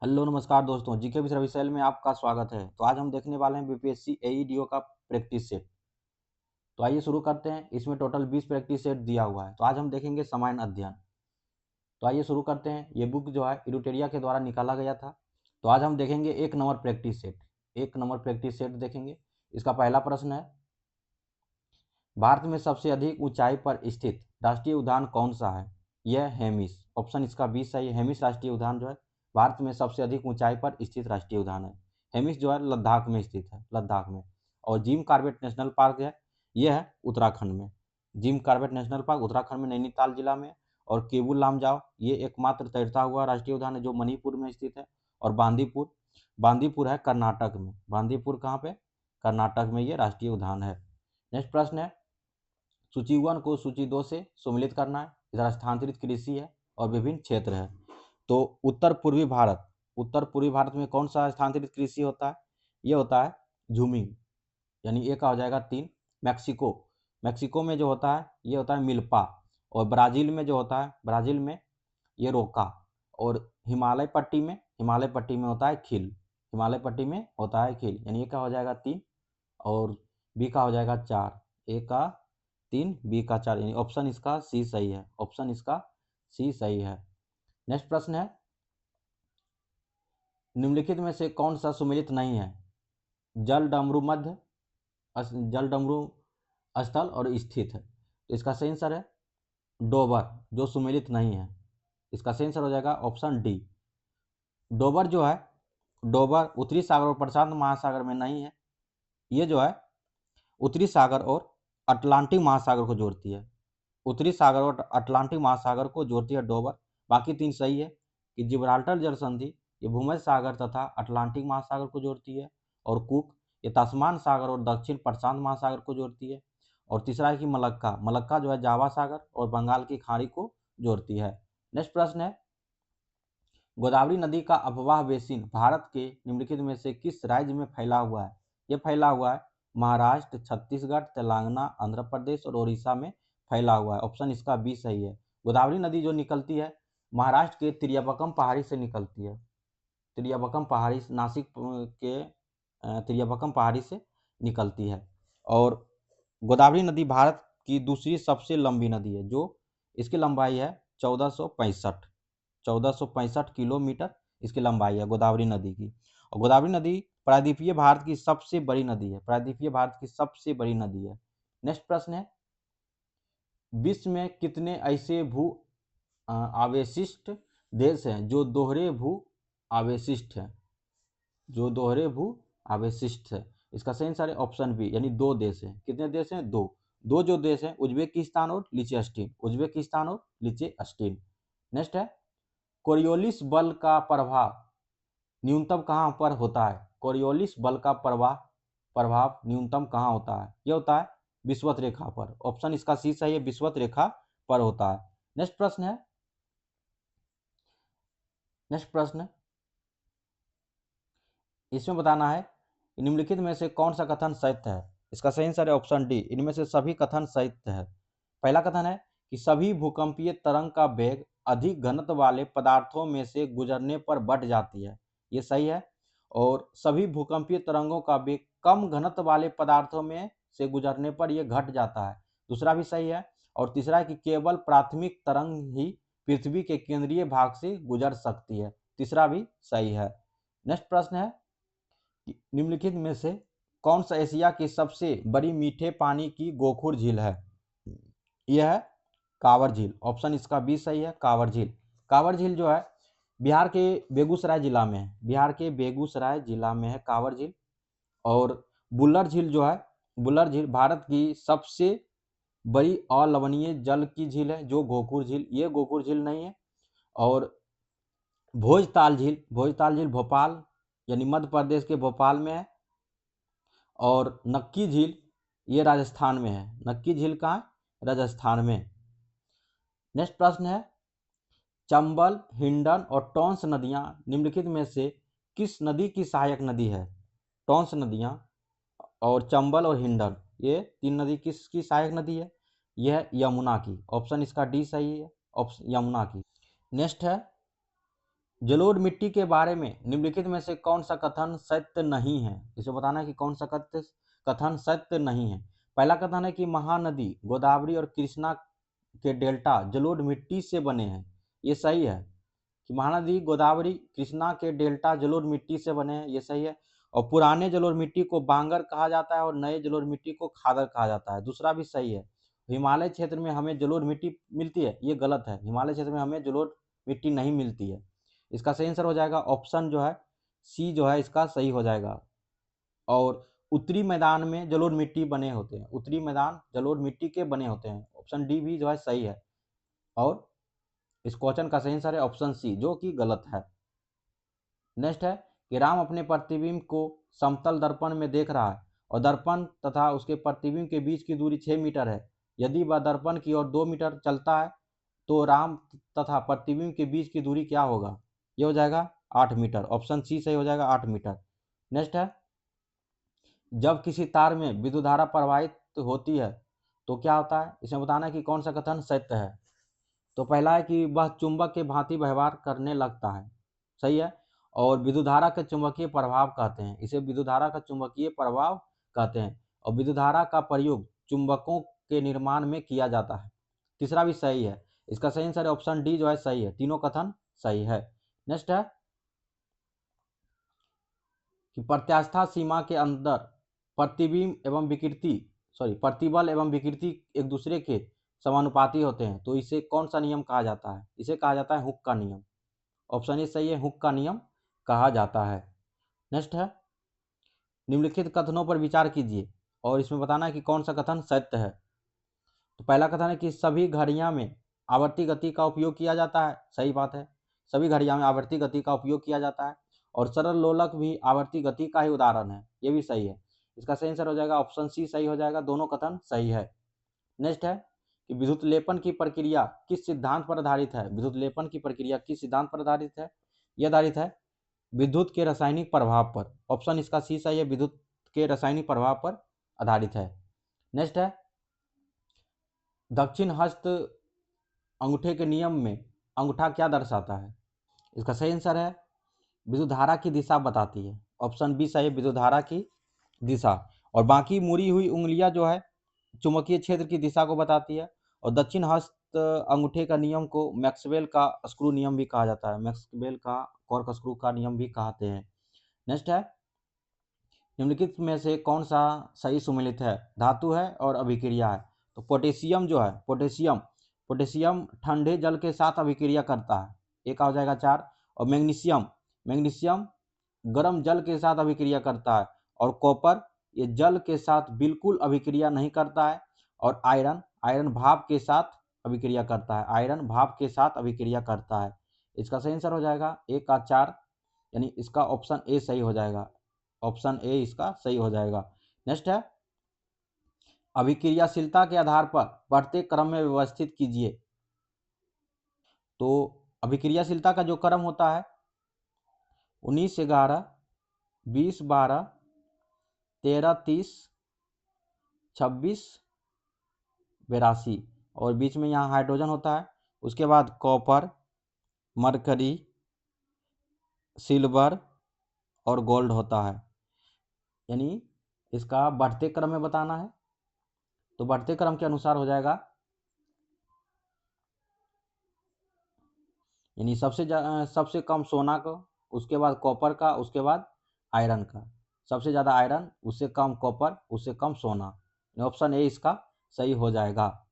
Hello नमस्कार दोस्तों, GK विषय विषय में आपका स्वागत है। तो आज हम देखने वाले हैं बीपीएससी एईडीओ का प्रैक्टिस सेट। तो आइए शुरू करते हैं। इसमें टोटल 20 प्रैक्टिस सेट दिया हुआ है। तो आज हम देखेंगे सामान्य अध्ययन। तो आइए शुरू करते हैं। ये बुक जो है इडुटेरिया के द्वारा निकाला गया था। तो आज हम देखेंगे 1 number practice set. 1 number practice set देखेंगे। इसका पहला प्रश्न है, भारत में सबसे अधिक ऊंचाई पर स्थित राष्ट्रीय उद्यान कौन सा है? यह हेमिस। ऑप्शन इसका 20 सही है। हेमिस राष्ट्रीय उद्यान जो है भारत में सबसे अधिक ऊंचाई पर स्थित राष्ट्रीय उद्यान है। हेमिस जो है लद्दाख में स्थित है, लद्दाख में। और जिम कॉर्बेट नेशनल पार्क है, यह है उत्तराखंड में। Jim Corbett national park Uttarakhand में नैनीताल जिला में। और केबुल लामजाओ ये एकमात्र तैरता हुआ राष्ट्रीय उद्यान है जो मणिपुर में स्थित है। और बांदीपुर, बांदीपुर है कर्नाटक में। बांदीपुर कहाँ पे? कर्नाटक में ये राष्ट्रीय उद्यान है। नेक्स्ट प्रश्न है, सूची 1 को सूची 2 से सम्मिलित करना है। इधर स्थानांतरित कृषि है और विभिन्न क्षेत्र है। तो उत्तर पूर्वी भारत, उत्तर पूर्वी भारत में कौन सा स्थानांतरित कृषि होता है? ये होता है झूमिंग, यानी ए का हो जाएगा 3। मैक्सिको, मैक्सिको में जो होता है ये होता है मिल्पा। और ब्राज़ील में जो होता है, ब्राज़ील में ये रोका। और हिमालय पट्टी में, हिमालय पट्टी में होता है खील। हिमालय पट्टी में होता है खील, यानी ए का हो जाएगा 3 और बी का हो जाएगा 4। ए का 3, बी का 4, यानी ऑप्शन इसका सी सही है। ऑप्शन इसका सी सही है। नेक्स्ट प्रश्न है, निम्नलिखित में से कौन सा सुमेलित नहीं है? जल डमरू मध्य, जल डमरू स्थल और स्थित है। तो इसका सही आंसर है डोबर, जो सुमेलित नहीं है। इसका सही आंसर हो जाएगा ऑप्शन डी। डोबर जो है, डोबर उत्तरी सागर और प्रशांत महासागर में नहीं है। ये जो है उत्तरी सागर और अटलांटिक महासागर को जोड़ती है। उत्तरी सागर और अटलांटिक महासागर को जोड़ती है डोबर। बाकी 3 सही है कि जिब्राल्टर जल संधि ये भूमध्य सागर तथा अटलांटिक महासागर को जोड़ती है। और कुक ये तस्मान सागर और दक्षिण प्रशांत महासागर को जोड़ती है। और तीसरा है कि मलक्का, मलक्का जो है जावा सागर और बंगाल की खाड़ी को जोड़ती है। नेक्स्ट प्रश्न है, गोदावरी नदी का अपवाह बेसिन भारत के निम्नलिखित में से किस राज्य में फैला हुआ है? यह फैला हुआ है महाराष्ट्र, छत्तीसगढ़, तेलंगाना, आंध्र प्रदेश और उड़ीसा में फैला हुआ है। ऑप्शन इसका बी सही है। गोदावरी नदी जो निकलती है महाराष्ट्र के त्रियाबकम पहाड़ी से निकलती है। त्रियाबकम पहाड़ी, नासिक के त्रियाबकम पहाड़ी से निकलती है। और गोदावरी नदी भारत की दूसरी सबसे लंबी नदी है, जो इसकी लंबाई है 1465 किलोमीटर इसकी लंबाई है गोदावरी नदी की। और गोदावरी नदी प्रायद्वीपीय भारत की सबसे बड़ी नदी है, प्रायद्वीपीय भारत की सबसे बड़ी नदी है। नेक्स्ट प्रश्न है, विश्व में कितने ऐसे भू आवेशिष्ट देश हैं जो दोहरे भू आवेशिष्ट हैं? जो दोहरे भू आवेशिष्ट है। इसका सही आंसर है ऑप्शन बी, यानी 2 देश हैं। कितने देश हैं? 2। 2 जो देश हैं उज्बेकिस्तान और लिechtenstein, उज्बेकिस्तान और लिechtenstein। नेक्स्ट है, कोरियोलिस बल का प्रभाव न्यूनतम कहाँ पर होता है? कोरियोलिस बल का प्रभाव न्यूनतम कहाँ होता है? यह होता है विषुवत रेखा पर। ऑप्शन इसका सी सही है, विषुवत रेखा पर होता है। नेक्स्ट प्रश्न है, नेक्स्ट प्रश्न इसमें बताना है निम्नलिखित में से कौन सा कथन सत्य है? इसका सही आंसर है ऑप्शन डी, इनमें से सभी कथन सत्य है। पहला कथन है कि सभी भूकंपीय तरंग का वेग अधिक घनत्व वाले पदार्थों में से गुजरने पर बढ़ जाती है, ये सही है। और सभी भूकंपीय तरंगों का वेग कम घनत्व वाले पदार्थों में से गुजरने पर यह घट जाता है, दूसरा भी सही है। और तीसरा है कि केवल प्राथमिक तरंग ही पृथ्वी के केंद्रीय भाग से गुजर सकती है, तीसरा भी सही है। नेक्स्ट प्रश्न है, निम्नलिखित में से कौन सा एशिया की सबसे बड़ी मीठे पानी की गोखुर झील है? यह है कांवर झील। ऑप्शन इसका बी सही है, कांवर झील। कांवर झील जो है बिहार के बेगूसराय जिला में है, बिहार के बेगूसराय जिला में है कांवर झील। और बुल्लर झील जो है, बुल्लर झील भारत की सबसे बड़ी अलवणीय जल की झील है, जो गोखुर झील, ये गोखुर झील नहीं है। और भोजताल झील, भोजताल झील भोपाल यानी मध्य प्रदेश के भोपाल में है। और नक्की झील ये राजस्थान में है। नक्की झील कहाँ है? राजस्थान में। नेक्स्ट प्रश्न है, चंबल, हिंडन और टॉन्स नदियां निम्नलिखित में से किस नदी की सहायक नदी है? टॉन्स नदियां और चंबल और हिंडन ये 3 नदी किसकी सहायक नदी है? यह यमुना की। ऑप्शन इसका डी सही है, ऑप्शन यमुना की। नेक्स्ट है, जलोढ़ मिट्टी के बारे में निम्नलिखित में से कौन सा कथन सत्य नहीं है। इसे बताना है कि कौन सा कथन सत्य नहीं है। पहला कथन है कि महानदी गोदावरी और कृष्णा के डेल्टा जलोढ़ मिट्टी से बने हैं। ये सही है कि महानदी गोदावरी कृष्णा के डेल्टा जलोढ़ मिट्टी से बने हैं, ये सही है। और पुराने जलोढ़ मिट्टी को बांगर कहा जाता है और नए जलोढ़ मिट्टी को खादर कहा जाता है, दूसरा भी सही है। हिमालय क्षेत्र में हमें जलोढ़ मिट्टी मिलती है, ये गलत है। हिमालय क्षेत्र में हमें जलोढ़ मिट्टी नहीं मिलती है। इसका सही आंसर हो जाएगा ऑप्शन जो है सी जो है इसका सही हो जाएगा। और उत्तरी मैदान में जलोढ़ मिट्टी बने होते हैं, उत्तरी मैदान जलोढ़ मिट्टी के बने होते हैं, ऑप्शन डी भी जो है सही है। और इस क्वेश्चन का सही आंसर है ऑप्शन सी जो कि गलत है। नेक्स्ट है कि राम अपने प्रतिबिंब को समतल दर्पण में देख रहा है और दर्पण तथा उसके प्रतिबिंब के बीच की दूरी 6 मीटर है। यदि वह दर्पण की ओर 2 मीटर चलता है तो राम तथा प्रतिबिंब के बीच की दूरी क्या होगा। यह हो जाएगा 8 मीटर, ऑप्शन सी सही हो जाएगा 8 मीटर। नेक्स्ट है जब किसी तार में विद्युत धारा प्रवाहित होती है तो क्या होता है। इसमें बताना है कि कौन सा कथन सत्य है। तो पहला है कि वह चुंबक के भांति व्यवहार करने लगता है, सही है। और विद्युत धारा के चुंबकीय प्रभाव कहते हैं, इसे विद्युत धारा का चुंबकीय प्रभाव कहते हैं। और विद्युत धारा का प्रयोग चुंबकों के निर्माण में किया जाता है, तीसरा भी सही है। इसका सही आंसर ऑप्शन डी जो है सही है, तीनों कथन सही है। नेक्स्ट है कि प्रत्यास्था सीमा के अंदर प्रतिबिंब एवं विकृति प्रतिबल एवं विकृति एक दूसरे के समानुपाती होते हैं, तो इसे कौन सा नियम कहा जाता है। इसे कहा जाता है हुक का नियम, ऑप्शन ए सही है, हुक का नियम कहा जाता है। नेक्स्ट है निम्नलिखित कथनों पर विचार कीजिए और इसमें बताना है कि कौन सा कथन सत्य है। तो पहला कथन है कि सभी घड़ियां में आवर्ती गति का उपयोग किया जाता है, सही बात है, सभी घड़ियां में आवर्ती गति का उपयोग किया जाता है। और सरल लोलक भी आवर्ती गति का ही उदाहरण है, ये भी सही है। इसका सही आंसर हो जाएगा ऑप्शन सी सही हो जाएगा, दोनों कथन सही है। नेक्स्ट है कि विद्युत लेपन की प्रक्रिया किस सिद्धांत पर आधारित है। विद्युत लेपन की प्रक्रिया किस सिद्धांत पर आधारित है। यह आधारित है विद्युत के रासायनिक प्रभाव पर, ऑप्शन इसका सी सही है, विद्युत के रासायनिक प्रभाव पर आधारित है। नेक्स्ट है दक्षिण हस्त अंगूठे के नियम में अंगूठा क्या दर्शाता है। इसका सही आंसर है विद्युत धारा की दिशा बताती है, ऑप्शन बी सही है, विद्युत धारा की दिशा। और बाकी मुड़ी हुई उंगलियां जो है चुंबकीय क्षेत्र की दिशा को बताती है। और दक्षिण हस्त अंगूठे का नियम को मैक्सवेल का स्क्रू नियम भी कहा जाता है, मैक्सवेल का कॉर्क स्क्रू का नियम भी कहते हैं। नेक्स्ट है निम्नलिखित में से कौन सा सही सुमेलित है, धातु है और अभिक्रिया है। तो पोटेशियम जो है पोटेशियम ठंडे जल के साथ अभिक्रिया करता है, एक हो जाएगा 4। और मैग्नीशियम गर्म जल के साथ अभिक्रिया करता है। और कॉपर ये जल के साथ बिल्कुल अभिक्रिया नहीं करता है। और आयरन भाप के साथ अभिक्रिया करता है, आयरन भाप के साथ अभिक्रिया करता है। इसका सही आंसर हो जाएगा 1 का 4, यानी इसका ऑप्शन ए सही हो जाएगा, ऑप्शन ए इसका सही हो जाएगा। नेक्स्ट है अभिक्रियाशीलता के आधार पर बढ़ते क्रम में व्यवस्थित कीजिए। तो अभिक्रियाशीलता का जो क्रम होता है 19-11, 20-12, 13-30, 26-82 और बीच में यहाँ हाइड्रोजन होता है। उसके बाद कॉपर, मरकरी, सिल्वर और गोल्ड होता है, यानी इसका बढ़ते क्रम में बताना है। तो बढ़ते क्रम के अनुसार हो जाएगा, यानी सबसे कम सोना का, उसके बाद कॉपर का, उसके बाद आयरन का। सबसे ज़्यादा आयरन, उससे कम कॉपर, उससे कम सोना। ऑप्शन ए इसका सही हो जाएगा।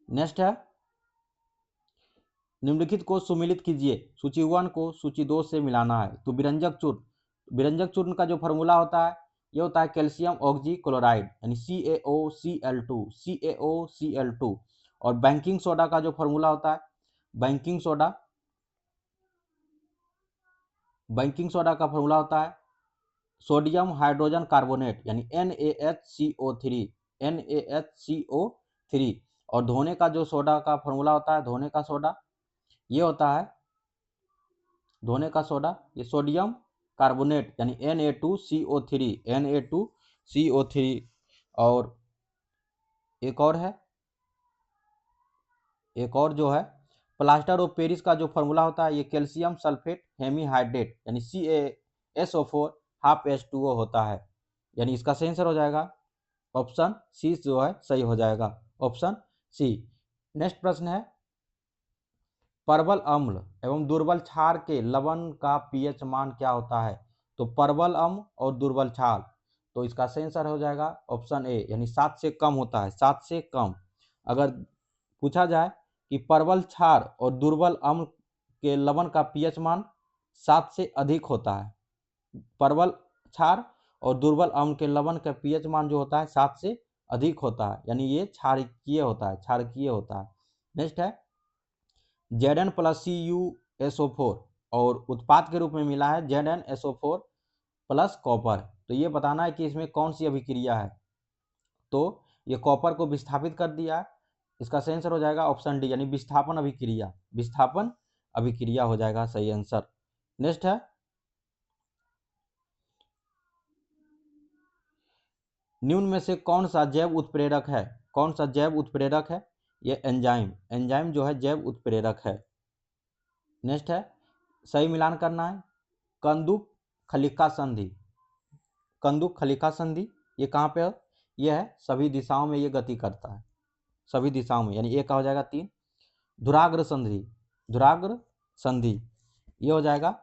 नेक्स्ट है निम्नलिखित को सुमेलित कीजिए, सूची 1 को सूची 2 से मिलाना है। तो विरंजक चूर्ण का जो फॉर्मूला होता है ये होता है कैल्शियम ऑक्जी क्लोराइड, यानी CaOCl2। और बेकिंग सोडा का जो फॉर्मूला होता है बेकिंग सोडा का फॉर्मूला होता है सोडियम हाइड्रोजन कार्बोनेट, यानी NaHCO3। और धोने का जो सोडा का फॉर्मूला होता है, धोने का सोडा ये होता है ये सोडियम कार्बोनेट, यानी Na2CO3। और एक और जो है प्लास्टर ऑफ पेरिस का जो फॉर्मूला होता है ये कैल्शियम सल्फेट हेमीहाइड्रेट यानी CaSO4 हाफ H2O होता है, यानी इसका सही आंसर हो जाएगा ऑप्शन सी जो है सही हो जाएगा, ऑप्शन सी। नेक्स्ट प्रश्न है परवल अम्ल एवं दुर्बल क्षार के लवण का पीएच मान क्या होता है? तो परवल अम्ल और दुर्बल क्षार, तो इसका सही आंसर हो जाएगा ऑप्शन ए, यानी 7 से कम होता है, 7 से कम। अगर पूछा जाए कि परवल क्षार और दुर्बल अम्ल के लवण का पीएच मान 7 से अधिक होता है, परवल क्षार और दुर्बल अम्ल के लवण का पीएच मान जो होता है 7 से अधिक होता है, यानी ये क्षारकीय होता है, क्षारकीय होता है। नेक्स्ट है Zn प्लस CuSO4 और उत्पाद के रूप में मिला है ZnSO4 प्लस कॉपर, तो ये बताना है कि इसमें कौन सी अभिक्रिया है। तो ये कॉपर को विस्थापित कर दिया है, इसका सही आंसर हो जाएगा ऑप्शन डी, यानी विस्थापन अभिक्रिया, विस्थापन अभिक्रिया हो जाएगा सही आंसर। नेक्स्ट है निम्न में से कौन सा जैव उत्प्रेरक है? कौन सा जैव उत्प्रेरक है? ये एंजाइम, एंजाइम जो है जैव उत्प्रेरक है। नेक्स्ट है सही मिलान करना है कंदुक खलिका संधि, कंदुक खलिका संधि ये कहाँ पे है? ये है सभी दिशाओं में ये गति करता है, सभी दिशाओं में, यानी एक का हो जाएगा 3। धुराग्र संधि, धुराग्र संधि ये हो जाएगा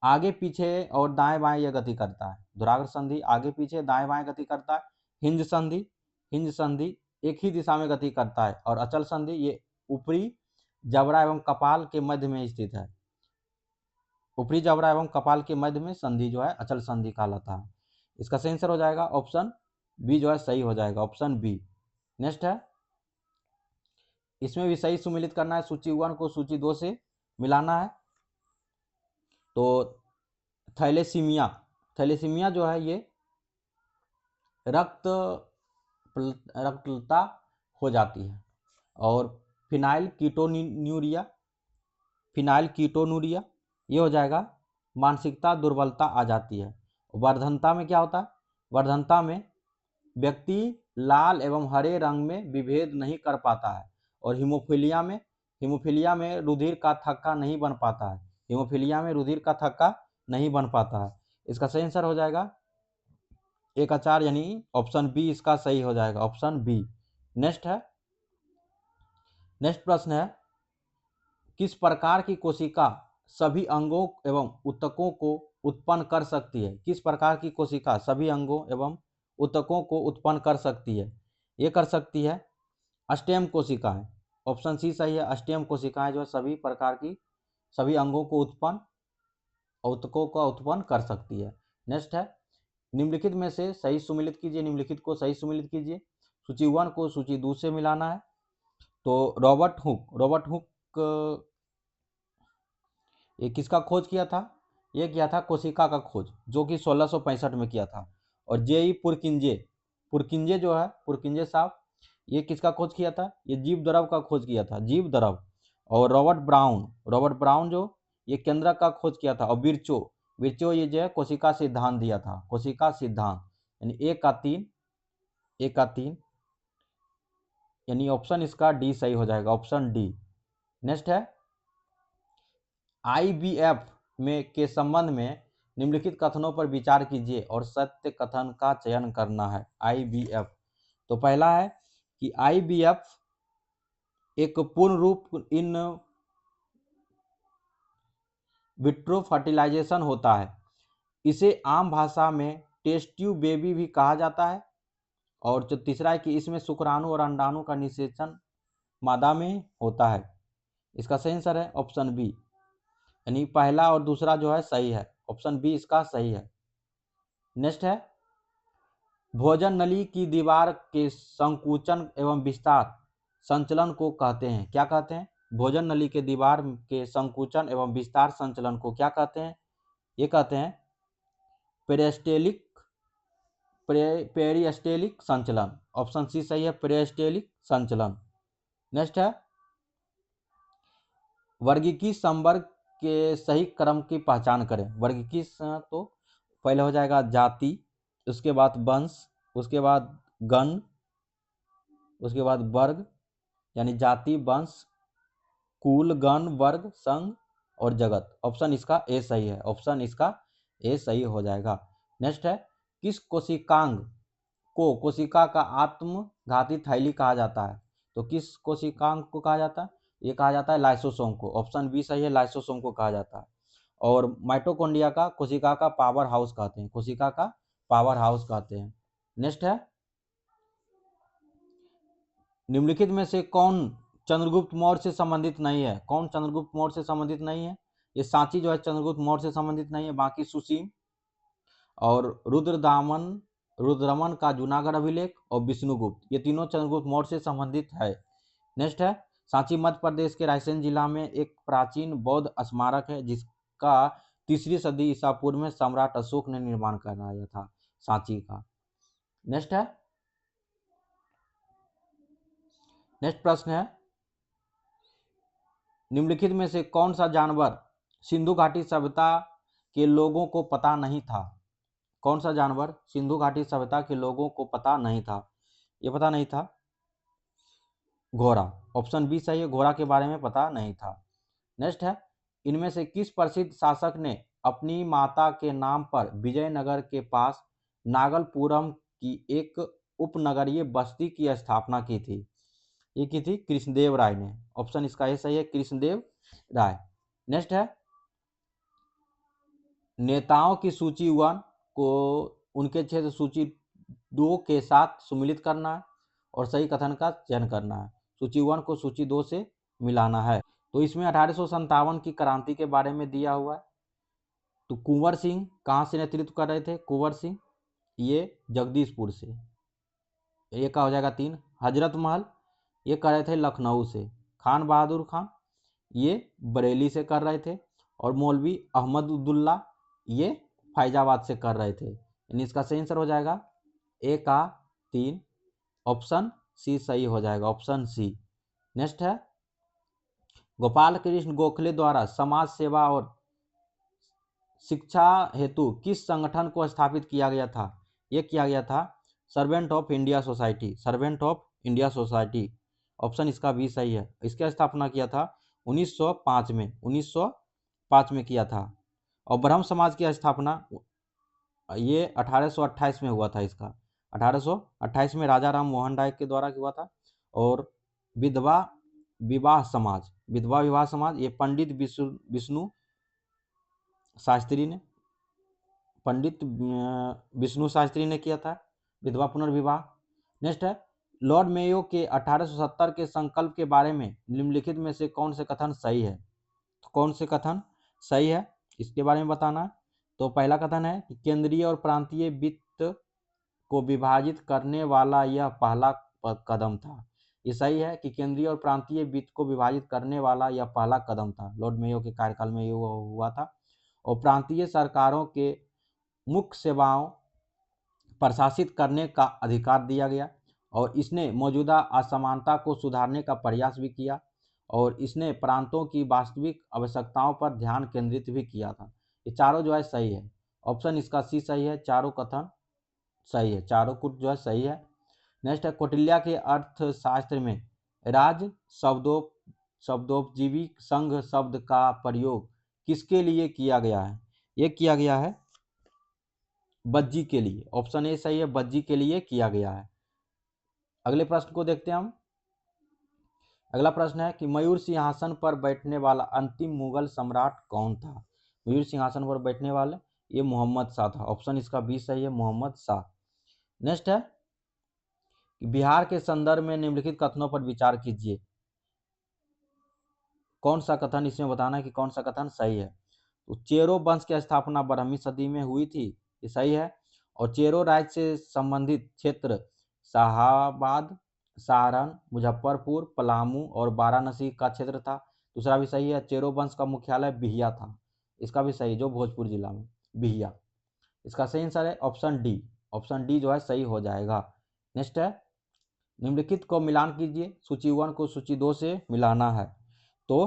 आगे पीछे और दाएं बाएं ये गति करता है, धुराग्र संधि आगे पीछे दाएं बाएं गति करता है। हिंज संधि, हिंज संधि एक ही दिशा में गति करता है। और अचल संधि ये ऊपरी जबड़ा एवं कपाल के मध्य में स्थित है, ऊपरी जबड़ा एवं कपाल के मध्य में संधि जो है अचल संधि कहलाता है। इसका सही आंसर हो जाएगा ऑप्शन बी जो है सही हो जाएगा, ऑप्शन बी। नेक्स्ट है इसमें भी सही सुमिलित करना है, सूची 1 को सूची 2 से मिलाना है। तो थैलेसीमिया, थैलेसीमिया जो है ये रक्तता हो जाती है। और फिनाइल कीटोन्यूरिया, फिनाइल कीटोन्यूरिया ये हो जाएगा मानसिकता दुर्बलता आ जाती है। वर्धनता में क्या होता है? वर्धनता में व्यक्ति लाल एवं हरे रंग में विभेद नहीं कर पाता है। और हीमोफीलिया में, हीमोफीलिया में रुधिर का थक्का नहीं बन पाता है, हीमोफीलिया में रुधिर का थक्का नहीं बन पाता है। इसका सही आंसर हो जाएगा 1/4, यानी ऑप्शन बी इसका सही हो जाएगा, ऑप्शन बी। नेक्स्ट है नेक्स्ट प्रश्न है किस प्रकार की कोशिका सभी अंगों एवं ऊतकों को उत्पन्न कर सकती है? किस प्रकार की कोशिका सभी अंगों एवं ऊतकों को उत्पन्न कर सकती है? ये कर सकती है अस्टेम कोशिकाएं, ऑप्शन सी सही है। अस्टेम कोशिकाएं जो सभी प्रकार की सभी अंगों को उत्पन्न, ऊतकों का उत्पन्न कर सकती है। नेक्स्ट है निम्नलिखित में से सही सुमिलित कीजिए, निम्नलिखित को सही सुमिलित कीजिए। सूची 1 को सूची 2 से मिलाना है। तो रॉबर्ट हुक, रॉबर्ट हुक ये किसका खोज किया था? ये किया था कोशिका का खोज, जो कि 1665 में किया था। और J.E. पुरकिंजे, पुरकिंजे जो है पुरकिंजे साहब ये किसका खोज किया था? ये जीव द्रव का खोज किया था, जीव द्रव। और रॉबर्ट ब्राउन, रॉबर्ट ब्राउन जो ये केंद्रक का खोज किया था। और बिरचो, बिरचो ये जो है कोशिका सिद्धांत दिया था, कोशिका सिद्धांत, यानी 1 का 3, 1 का 3, यानी ऑप्शन इसका डी सही हो जाएगा, ऑप्शन डी। नेक्स्ट है IVF में के संबंध में निम्नलिखित कथनों पर विचार कीजिए और सत्य कथन का चयन करना है। IVF, तो पहला है कि IVF एक पूर्ण रूप इन विट्रो फर्टिलाइजेशन होता है। इसे आम भाषा में टेस्ट ट्यूब बेबी भी कहा जाता है। और जो तीसरा है कि इसमें शुक्राणु और अंडाणु का निषेचन मादा में होता है। इसका सही आंसर है ऑप्शन बी, यानी पहला और दूसरा जो है सही है, ऑप्शन बी इसका सही है। नेक्स्ट है भोजन नली की दीवार के संकुचन एवं विस्तार संचलन को कहते हैं, क्या कहते हैं? भोजन नली के दीवार के संकुचन एवं विस्तार संचलन को क्या कहते हैं? ये कहते हैं पेरिस्टेलिक, पेरिस्टेलिक संचलन, ऑप्शन सी सही है, पेरिस्टेलिक संचलन। नेक्स्ट है वर्गीकी संवर्ग के सही क्रम की पहचान करें। वर्गीकी तो पहले हो जाएगा जाति, उसके बाद वंश, उसके बाद गण, उसके बाद वर्ग, यानी जाति वंश कुल, गण, वर्ग, संघ और जगत। ऑप्शन इसका ए सही है, ऑप्शन इसका ए सही हो जाएगा। नेक्स्ट है, किस कोशिकांग को कोशिका का आत्मघाती थैली कहा जाता है? तो किस कोशिकांग को कहा जाता है? ये कहा जाता है लाइसोसोम को। ऑप्शन बी सही है, लाइसोसोम को कहा जाता है। और माइटोकॉन्ड्रिया का कोशिका का पावर हाउस कहते हैं, कोशिका का पावर हाउस कहते हैं। नेक्स्ट है, निम्नलिखित में से कौन चंद्रगुप्त मौर्य से संबंधित नहीं है? कौन चंद्रगुप्त मौर्य से संबंधित नहीं है? ये सांची जो है चंद्रगुप्त मौर्य से संबंधित नहीं है, बाकी सुसीम और रुद्रमन का जूनागढ़ अभिलेख और विष्णुगुप्त, ये तीनों चंद्रगुप्त मौर्य से संबंधित है। नेक्स्ट है, सांची मध्य प्रदेश के रायसेन जिला में एक प्राचीन बौद्ध स्मारक है जिसका 3री सदी ईसा पूर्व में सम्राट अशोक ने निर्माण कराया था, सांची का। नेक्स्ट है, नेक्स्ट प्रश्न है, निम्नलिखित में से कौन सा जानवर सिंधु घाटी सभ्यता के लोगों को पता नहीं था? कौन सा जानवर सिंधु घाटी सभ्यता के लोगों को पता नहीं था? ये पता नहीं था, घोड़ा। ऑप्शन बी सही है, घोड़ा के बारे में पता नहीं था। नेक्स्ट है, इनमें से किस प्रसिद्ध शासक ने अपनी माता के नाम पर विजयनगर के पास नागलपुरम की एक उपनगरीय बस्ती की स्थापना की थी? ये की थी कृष्णदेव राय ने। ऑप्शन इसका ये सही है, कृष्णदेव राय। नेक्स्ट है, नेताओं की सूची 1 को उनके क्षेत्र सूची 2 के साथ सम्मिलित करना है और सही कथन का चयन करना है। सूची 1 को सूची 2 से मिलाना है। तो इसमें 1857 की क्रांति के बारे में दिया हुआ है। तो कुंवर सिंह कहाँ से नेतृत्व कर रहे थे? कुंवर सिंह ये जगदीशपुर से, ये का हो जाएगा 3। हजरत महल ये कर रहे थे लखनऊ से। खान बहादुर खान ये बरेली से कर रहे थे। और मौलवी अहमदुल्ला ये फैजाबाद से कर रहे थे। यानी इसका सही आंसर हो जाएगा ए का 3, ऑप्शन सी सही हो जाएगा, ऑप्शन सी। नेक्स्ट है, गोपाल कृष्ण गोखले द्वारा समाज सेवा और शिक्षा हेतु किस संगठन को स्थापित किया गया था? यह किया गया था servant of India society, servant of India society. Option इसका भी सही है। इसकी स्थापना किया था 1905 में, 1905 में किया था। और ब्रह्म समाज की स्थापना ये 1828 में हुआ था। इसका 1828 में राजा राम मोहन राय के द्वारा हुआ था। और विधवा विवाह समाज, विधवा विवाह समाज ये पंडित विष्णु शास्त्री ने, पंडित विष्णु शास्त्री ने किया था विधवा पुनर्विवाह। नेक्स्ट है, लॉर्ड मेयो के 1870 के संकल्प के बारे में निम्नलिखित में से कौन से कथन सही है? तो कौन से कथन सही है इसके बारे में बताना है। तो पहला कथन है कि केंद्रीय और प्रांतीय वित्त को विभाजित करने वाला यह पहला कदम था। ये सही है कि केंद्रीय और प्रांतीय वित्त को विभाजित करने वाला यह पहला कदम था, लॉर्ड मेयो के कार्यकाल में ये हुआ था। और प्रांतीय सरकारों के मुख्य सेवाओं प्रशासित करने का अधिकार दिया गया। और इसने मौजूदा असमानता को सुधारने का प्रयास भी किया। और इसने प्रांतों की वास्तविक आवश्यकताओं पर ध्यान केंद्रित भी किया था। ये चारों जो है सही है, ऑप्शन इसका सी सही है, चारों कथन सही है, चारों कुछ जो है सही है। नेक्स्ट है, कौटिल्य के अर्थशास्त्र में राज शब्दोपजीवी संघ शब्द का प्रयोग किसके लिए किया गया है? ये किया गया है बज्जी के लिए। ऑप्शन ए सही है, बज्जी के लिए किया गया है। अगले प्रश्न को देखते हैं हम। अगला प्रश्न है कि मयूर सिंहासन पर बैठने वाला अंतिम मुगल सम्राट कौन था? मयूर सिंहासन पर बैठने वाले ये मोहम्मद शाह था। ऑप्शन इसका बी सही है, मोहम्मद शाह। नेक्स्ट है कि बिहार के संदर्भ में निम्नलिखित कथनों पर विचार कीजिए। कौन सा कथन इसमें बताना है कि कौन सा कथन सही है। तो चेरो वंश की स्थापना 12वीं सदी में हुई थी, ये सही है। और चेरो राज्य से संबंधित क्षेत्र शाहाबाद, सारण, मुजफ्फरपुर, पलामू और वाराणसी का क्षेत्र था। दूसरा भी सही है, चेरो वंश का मुख्यालय बिहिया था। इसका भी सही, जो भोजपुर जिला में बिहिया। इसका सही आंसर है ऑप्शन डी, ऑप्शन डी जो है सही हो जाएगा। नेक्स्ट है, निम्नलिखित को मिलान कीजिए, सूची 1 को सूची 2 से मिलाना है। तो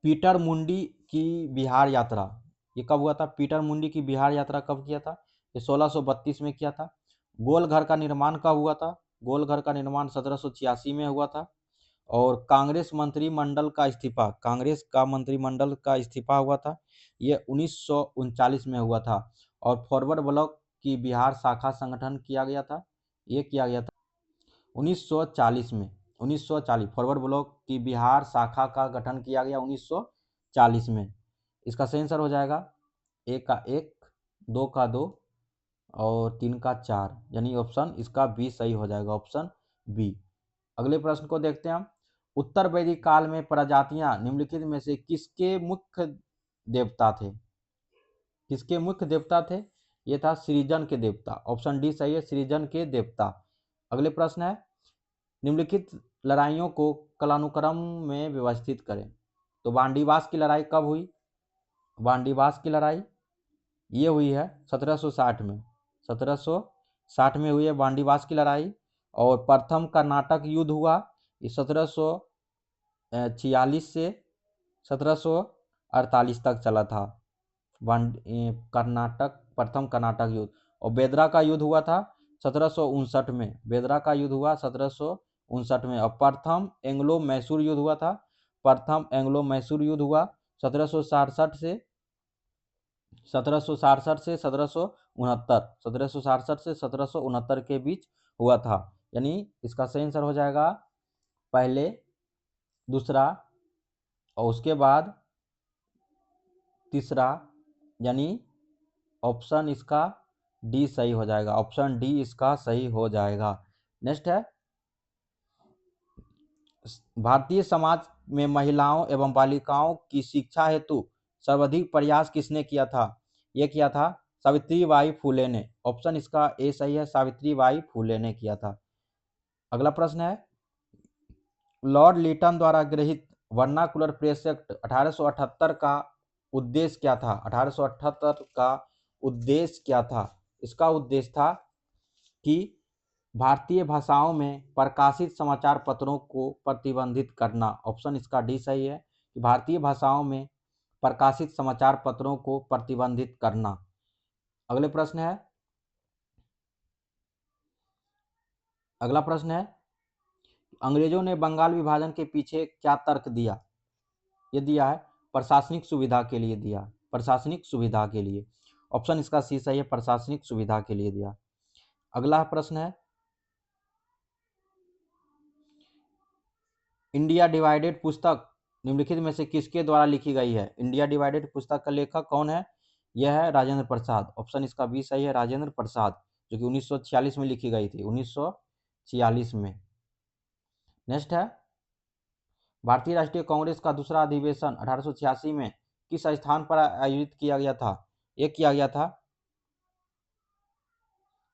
पीटर मुंडी की बिहार यात्रा ये कब हुआ था? पीटर मुंडी की बिहार यात्रा कब किया था? ये 1632 में किया था। गोलघर का निर्माण कब हुआ था? गोलघर का निर्माण 1786 में हुआ था। और कांग्रेस मंत्रिमंडल का इस्तीफा, कांग्रेस का मंत्रिमंडल का इस्तीफा हुआ था, ये 1939 में हुआ था। और फॉरवर्ड ब्लॉक की बिहार शाखा संगठन किया गया था, ये किया गया था 1940 में। 1940 फॉरवर्ड ब्लॉक की बिहार शाखा का गठन किया गया 1940 में। इसका सही आंसर हो जाएगा एक का एक, दो का दो और तीन का चार, यानी ऑप्शन इसका बी सही हो जाएगा, ऑप्शन बी। अगले प्रश्न को देखते हैं हम। उत्तर वैदिक काल में प्रजातियां निम्नलिखित में से किसके मुख्य देवता थे? किसके मुख्य देवता थे? ये था सृजन के देवता, ऑप्शन डी सही है, सृजन के देवता। अगले प्रश्न है, निम्नलिखित लड़ाइयों को कालानुक्रम में व्यवस्थित करें। तो वांडीवास की लड़ाई कब हुई? वांडीवास की लड़ाई ये हुई है 1760 में, 1760 में हुई है वांडीवास की लड़ाई। और प्रथम कर्नाटक युद्ध हुआ 1746 से 1748 तक चला था कर्नाटक, प्रथम कर्नाटक युद्ध। और बेदरा का युद्ध हुआ था 1759 में, बेदरा का युद्ध हुआ 1759 में। और प्रथम एंग्लो मैसूर युद्ध हुआ था, प्रथम एंग्लो मैसूर युद्ध हुआ 1767 से 1767 से 1769, 1767 से 1769 के बीच हुआ था। यानी इसका सही आंसर हो जाएगा पहले, दूसरा और उसके बाद तीसरा, यानी ऑप्शन इसका डी सही हो जाएगा, ऑप्शन डी इसका सही हो जाएगा। नेक्स्ट है, भारतीय समाज में महिलाओं एवं बालिकाओं की शिक्षा हेतु सर्वाधिक प्रयास किसने किया था? यह किया था सावित्रीबाई फूले ने, ऑप्शन इसका ए सही है, सावित्रीबाई फूले ने किया था। अगला प्रश्न है, लॉर्ड लिटन द्वारा गृहीत वर्नाकुलर प्रेस एक्ट 1878 का उद्देश्य क्या था? 1878 का उद्देश्य क्या था? इसका उद्देश्य था कि भारतीय भाषाओं में प्रकाशित समाचार पत्रों को प्रतिबंधित करना, ऑप्शन इसका डी सही है कि भारतीय भाषाओं में प्रकाशित समाचार पत्रों को प्रतिबंधित करना। अगले प्रश्न है, अगला प्रश्न है, अंग्रेजों ने बंगाल विभाजन के पीछे क्या तर्क दिया? ये दिया है प्रशासनिक सुविधा के लिए दिया, प्रशासनिक सुविधा के लिए, ऑप्शन इसका सी सही है, प्रशासनिक सुविधा के लिए दिया। अगला प्रश्न है, इंडिया डिवाइडेड पुस्तक निम्नलिखित में से किसके द्वारा लिखी गई है? इंडिया डिवाइडेड पुस्तक का लेखक कौन है? यह है राजेंद्र प्रसाद, ऑप्शन इसका बी सही है, राजेंद्र प्रसाद, जो कि 1946 में लिखी गई थी, 1946 में। नेक्स्ट है, भारतीय राष्ट्रीय कांग्रेस का दूसरा अधिवेशन 1886 में किस स्थान पर आयोजित किया गया था? एक किया गया था,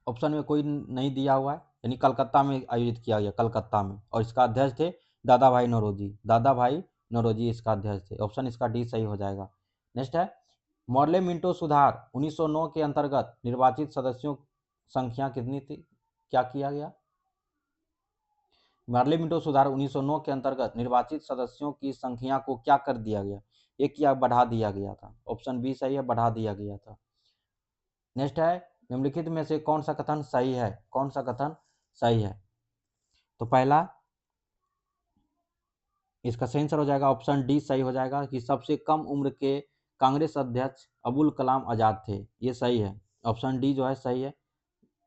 ऑप्शन में कोई नहीं दिया हुआ है, यानी कलकत्ता में आयोजित किया गया, कलकत्ता में। और इसका अध्यक्ष थे दादा भाई नौरोजी, दादा भाई नौरोजी इसका अध्यक्ष थे, ऑप्शन इसका डी सही हो जाएगा। नेक्स्ट है, मॉर्ले मिंटो सुधार 1909 के अंतर्गत निर्वाचित सदस्यों संख्या कितनी थी? क्या किया गया? मॉर्ले मिंटो सुधार 1909 के अंतर्गत निर्वाचित सदस्यों की संख्या को क्या कर दिया गया? एक या बढ़ा दिया गया था, ऑप्शन बी सही है, बढ़ा दिया गया था। नेक्स्ट है, निम्नलिखित में से कौन सा कथन सही है? कौन सा कथन सही है? तो पहला, इसका सही आंसर हो जाएगा ऑप्शन डी सही हो जाएगा कि सबसे कम उम्र के कांग्रेस अध्यक्ष अबुल कलाम आजाद थे, ये सही है, ऑप्शन डी जो है सही है।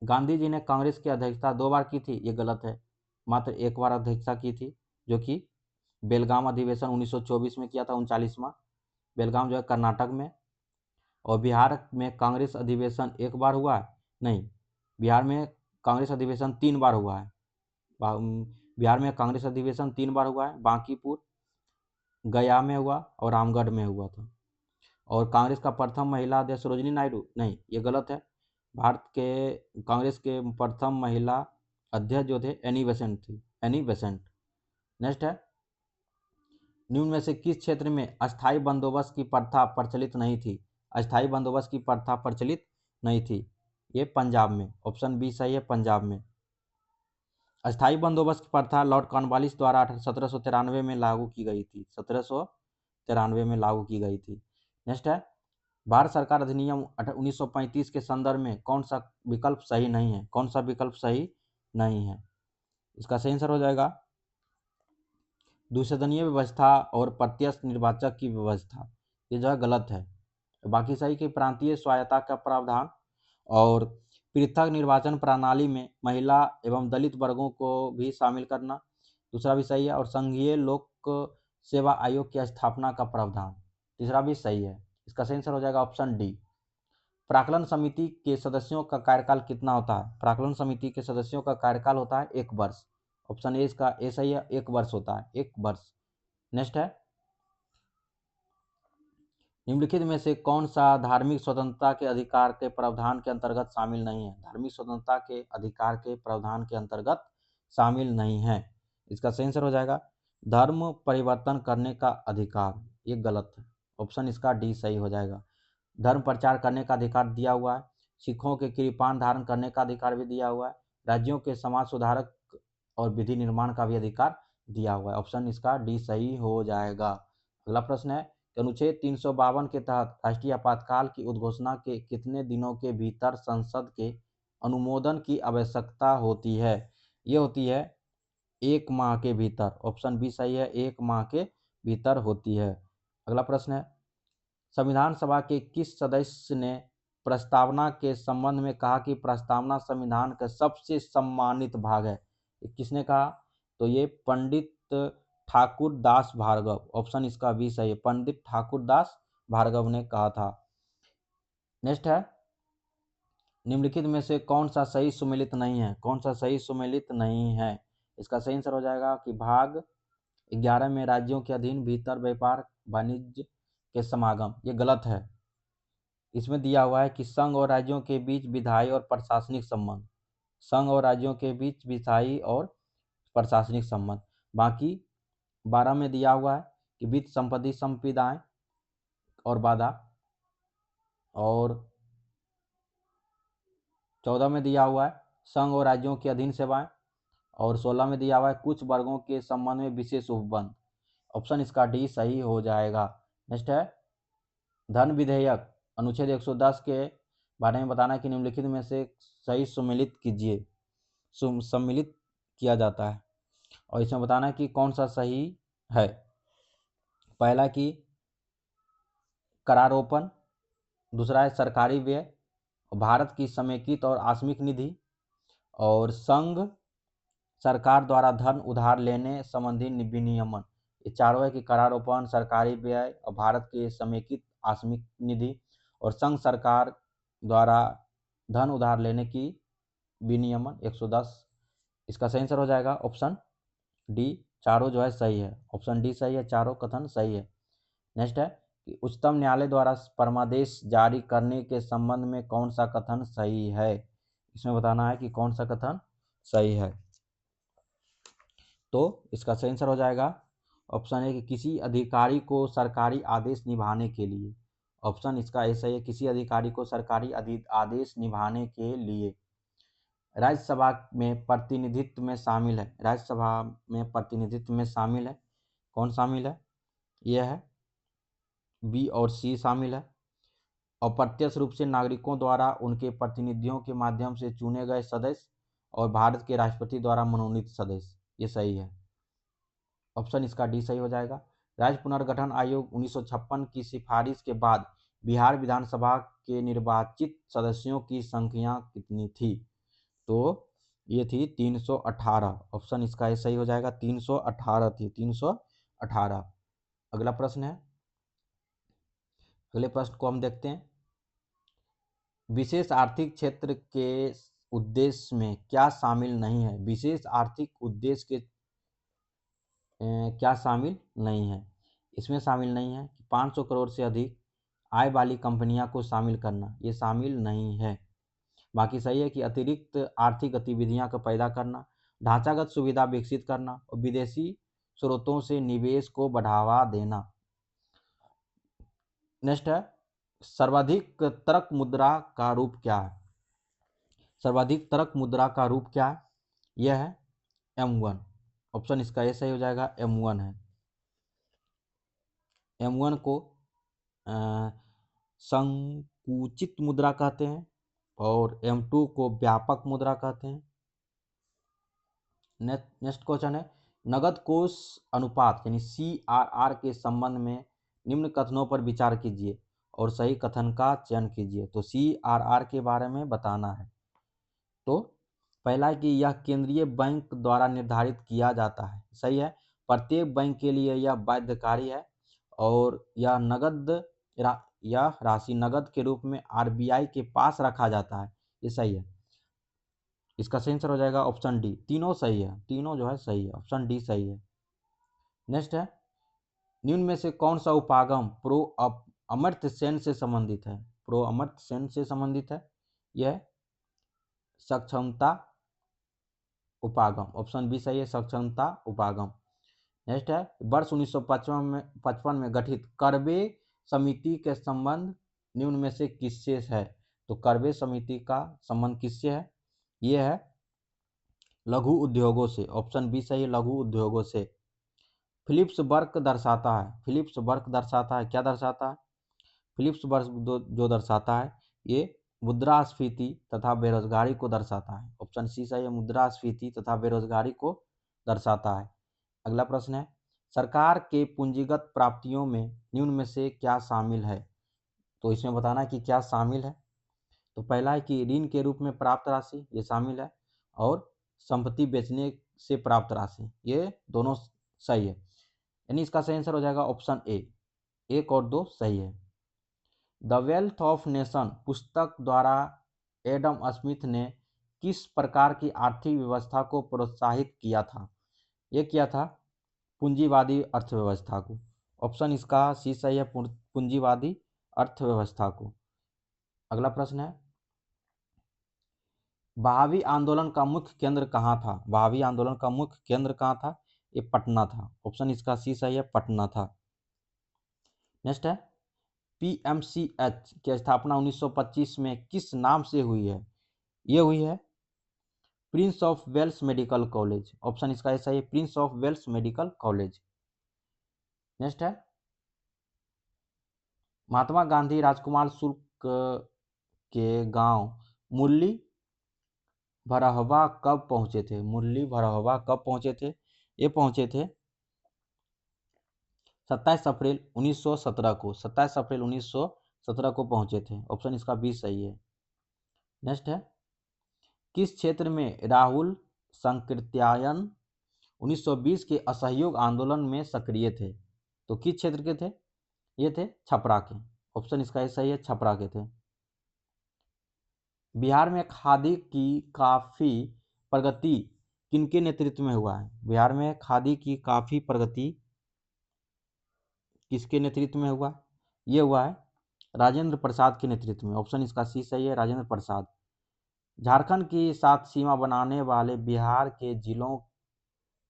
गांधी जी ने कांग्रेस की अध्यक्षता 2 बार की थी, ये गलत है, मात्र 1 बार अध्यक्षता की थी, जो कि बेलगाम अधिवेशन 1924 में किया था, 39वां। बेलगाम जो है कर्नाटक में। और बिहार में कांग्रेस अधिवेशन 1 बार हुआ है? नहीं, बिहार में कांग्रेस अधिवेशन 3 बार हुआ है। बिहार में कांग्रेस अधिवेशन 3 बार हुआ है, बांकीपुर, गया में हुआ और रामगढ़ में हुआ था। और कांग्रेस का प्रथम महिला अध्यक्ष सरोजिनी नायडू? नहीं, ये गलत है। भारत के कांग्रेस के प्रथम महिला अध्यक्ष जो थे एनी बेसेंट थी, एनी बेसेंट। नेक्स्ट है, निम्न में से किस क्षेत्र में अस्थायी बंदोबस्त की प्रथा प्रचलित नहीं थी? अस्थायी बंदोबस्त की प्रथा प्रचलित नहीं थी, ये पंजाब में, ऑप्शन बी सही है, पंजाब में। अस्थायी बंदोबस्त की प्रथा लॉर्ड कॉर्नवालिस द्वारा 1793 में लागू की गई थी, 1793 में लागू की गई थी। नेक्स्ट है, भारत सरकार अधिनियम 1935 के संदर्भ में कौन सा विकल्प सही नहीं है? कौन सा विकल्प सही नहीं है? इसका सही आंसर हो जाएगा द्विसदनीय व्यवस्था और प्रत्यक्ष निर्वाचक की व्यवस्था, ये जो है गलत है। बाकी सही कि प्रांतीय स्वायत्तता का प्रावधान और पृथक निर्वाचन प्रणाली में महिला एवं दलित वर्गों को भी शामिल करना, दूसरा भी सही है। और संघीय लोक सेवा आयोग की स्थापना का प्रावधान, तीसरा भी सही है। इसका सही आंसर हो जाएगा ऑप्शन डी। प्राक्कलन समिति के सदस्यों का कार्यकाल कितना होता है? प्राक्कलन समिति के सदस्यों का कार्यकाल होता है 1 वर्ष। ऑप्शन ए इसका ए सही है, 1 वर्ष होता है, 1 वर्ष। नेक्स्ट है, निम्नलिखित में से कौन सा धार्मिक स्वतंत्रता के अधिकार के प्रावधान के अंतर्गत शामिल नहीं है? धार्मिक स्वतंत्रता के अधिकार के प्रावधान के अंतर्गत शामिल नहीं है। इसका सही आंसर हो जाएगा धर्म परिवर्तन करने का अधिकार, ये गलत है। ऑप्शन इसका डी सही हो जाएगा। धर्म प्रचार करने का अधिकार दिया हुआ है, सिखों के कृपाण धारण करने का अधिकार भी दिया हुआ है, राज्यों के समाज सुधारक और विधि निर्माण का भी अधिकार दिया हुआ है। ऑप्शन इसका डी सही हो जाएगा। अगला प्रश्न है, अनुच्छेद 352 के तहत राष्ट्रीय आपातकाल की उद्घोषणा के कितने दिनों के भीतर संसद के अनुमोदन की आवश्यकता होती है? ये होती है 1 माह के भीतर। ऑप्शन बी सही है, 1 माह के भीतर होती है। अगला प्रश्न है, संविधान सभा के किस सदस्य ने प्रस्तावना के संबंध में कहा कि प्रस्तावना संविधान का सबसे सम्मानित भाग है? ये किसने कहा? तो ये पंडित ठाकुर दास भार्गव। ऑप्शन इसका बी सही है, पंडित ठाकुर दास भार्गव ने कहा था। नेक्स्ट है, निम्नलिखित में से कौन सा सही सुमेलित नहीं है? कौन सा सही सुमेलित नहीं है? इसका सही आंसर हो जाएगा कि भाग 11 में राज्यों के अधीन भीतर व्यापार वाणिज्य के समागम, ये गलत है। इसमें दिया हुआ है कि संघ और राज्यों के बीच विधायी और प्रशासनिक संबंध, संघ और राज्यों के बीच विधायी और प्रशासनिक संबंध। बाकी 12 में दिया हुआ है कि वित्त संपत्ति संविदाएं और बाधा, और 14 में दिया हुआ है संघ और राज्यों के अधीन सेवाएं, और 16 में दिया हुआ है कुछ वर्गों के संबंध में विशेष उपबंध। ऑप्शन इसका डी सही हो जाएगा। नेक्स्ट है, धन विधेयक अनुच्छेद 110 के बारे में बताना कि निम्नलिखित में से सही सम्मिलित कीजिए, सम्मिलित किया जाता है, और इसमें बताना कि कौन सा सही है। पहला कि करारोपण, दूसरा है सरकारी व्यय, भारत की समेकित और आकस्मिक निधि, और संघ सरकार द्वारा धन उधार लेने संबंधी विनियमन। ये चारों है कि करारोपण, सरकारी व्यय और भारत के समेकित आकस्मिक निधि और संघ सरकार द्वारा धन उधार लेने की विनियमन 110। इसका सही आंसर हो जाएगा ऑप्शन डी, चारों जो है सही है। ऑप्शन डी सही है, चारों कथन सही है। नेक्स्ट है कि उच्चतम न्यायालय द्वारा परमादेश जारी करने के संबंध में कौन सा कथन सही है? इसमें बताना है कि कौन सा कथन सही है। तो इसका सही आंसर हो जाएगा ऑप्शन ए कि किसी अधिकारी को सरकारी आदेश निभाने के लिए। ऑप्शन इसका ए सही है, किसी अधिकारी को सरकारी आदेश निभाने के लिए। राज्यसभा में प्रतिनिधित्व में शामिल है, राज्यसभा में प्रतिनिधित्व में शामिल है, कौन शामिल है? यह है बी और सी शामिल है। अप्रत्यक्ष रूप से नागरिकों द्वारा उनके प्रतिनिधियों के माध्यम से चुने गए सदस्य और भारत के राष्ट्रपति द्वारा मनोनीत सदस्य, ये सही है। ऑप्शन इसका डी सही हो जाएगा। राज्य पुनर्गठन आयोग 1956 की सिफारिश के बाद बिहार विधानसभा के निर्वाचित सदस्यों की संख्या कितनी थी? तो ये थी 318। ऑप्शन इसका ये सही हो जाएगा, 318 थी, 318। अगला प्रश्न है, अगले प्रश्न को हम देखते हैं। विशेष आर्थिक क्षेत्र के उद्देश्य में क्या शामिल नहीं है? विशेष आर्थिक उद्देश्य के क्या शामिल नहीं है? इसमें शामिल नहीं है कि 500 करोड़ से अधिक आय वाली कंपनियां को शामिल करना, ये शामिल नहीं है। बाकी सही है कि अतिरिक्त आर्थिक गतिविधियां को पैदा करना, ढांचागत सुविधा विकसित करना और विदेशी स्रोतों से निवेश को बढ़ावा देना। नेक्स्ट है, सर्वाधिक तरक मुद्रा का रूप क्या है? सर्वाधिक तरक मुद्रा का रूप क्या है? यह है M1। ऑप्शन इसका ये सही हो जाएगा, M1 है। M1 को संकुचित मुद्रा कहते हैं और M2 को व्यापक मुद्रा कहते हैं। नेक्स्ट क्वेश्चन है, नगद कोष अनुपात यानी CRR के संबंध में निम्न कथनों पर विचार कीजिए और सही कथन का चयन कीजिए। तो CRR के बारे में बताना है। तो पहला है कि यह केंद्रीय बैंक द्वारा निर्धारित किया जाता है, सही है। प्रत्येक बैंक के लिए यह बाध्यकारी है और यह राशि नगद के रूप में RBI के पास रखा जाता है, ये सही है। इसका सही आंसर हो जाएगा ऑप्शन डी। तीनों सही है, तीनों जो है सही है, ऑप्शन डी सही है। नेक्स्ट है, निम्न में से कौन सा उपागम अमर्त्य सेन से संबंधित है? अमर्त्य सेन से संबंधित है यह सक्षमता उपागम, ऑप्शन बी सही है, सक्षमता उपागम। नेक्स्ट है, वर्ष 1955 में गठित करवे समिति के संबंध निम्न में से किससे है? तो करवे समिति का संबंध किससे है? ये है लघु उद्योगों से, ऑप्शन बी सही है, लघु उद्योगों से। फिलिप्स वर्क दर्शाता है, फिलिप्स वर्क दर्शाता है, क्या दर्शाता है? फिलिप्स वर्क जो दर्शाता है ये मुद्रास्फीति तथा बेरोजगारी को दर्शाता है, ऑप्शन सी सही है, मुद्रास्फीति तथा बेरोजगारी को दर्शाता है। अगला प्रश्न है, सरकार के पूंजीगत प्राप्तियों में निम्न में से क्या शामिल है? तो इसमें बताना है कि क्या शामिल है। तो पहला है कि ऋण के रूप में प्राप्त राशि, ये शामिल है, और संपत्ति बेचने से प्राप्त राशि, ये दोनों सही है, यानी इसका सही आंसर हो जाएगा ऑप्शन ए। 1 और 2 सही है। द वेल्थ ऑफ नेशन पुस्तक द्वारा एडम स्मिथ ने किस प्रकार की आर्थिक व्यवस्था को प्रोत्साहित किया था? ये किया था पूंजीवादी अर्थव्यवस्था को, ऑप्शन इसका सी सही है, पूंजीवादी अर्थव्यवस्था को। अगला प्रश्न है, बहावी आंदोलन का मुख्य केंद्र कहाँ था? बहावी आंदोलन का मुख्य केंद्र कहाँ था? ये पटना था, ऑप्शन इसका सी सही है, पटना था। नेक्स्ट है, PMCH की स्थापना 1925 में किस नाम से हुई है? ये हुई है prince of Wales medical college, option इसका सही है, prince of Wales medical college. Next है, महात्मा गांधी राजकुमार शुक्ल के गांव मुरली भरहवा कब पहुंचे थे? मुरली भरहवा कब पहुंचे थे? ये पहुंचे थे 27 अप्रैल 1917 को, 27 अप्रैल 1917 को पहुंचे थे, ऑप्शन इसका बी सही है। नेक्स्ट है, किस क्षेत्र में राहुल संकृत्यायन 1920 के असहयोग आंदोलन में सक्रिय थे? तो किस क्षेत्र के थे? ये थे छपरा के, ऑप्शन इसका सही है, छपरा के थे। बिहार में खादी की काफी प्रगति किनके नेतृत्व में हुआ है? बिहार में खादी की काफी प्रगति किसके नेतृत्व में हुआ? ये हुआ है राजेंद्र प्रसाद के नेतृत्व में, ऑप्शन इसका सी सही है, राजेंद्र प्रसाद। झारखंड के साथ सीमा बनाने वाले बिहार के जिलों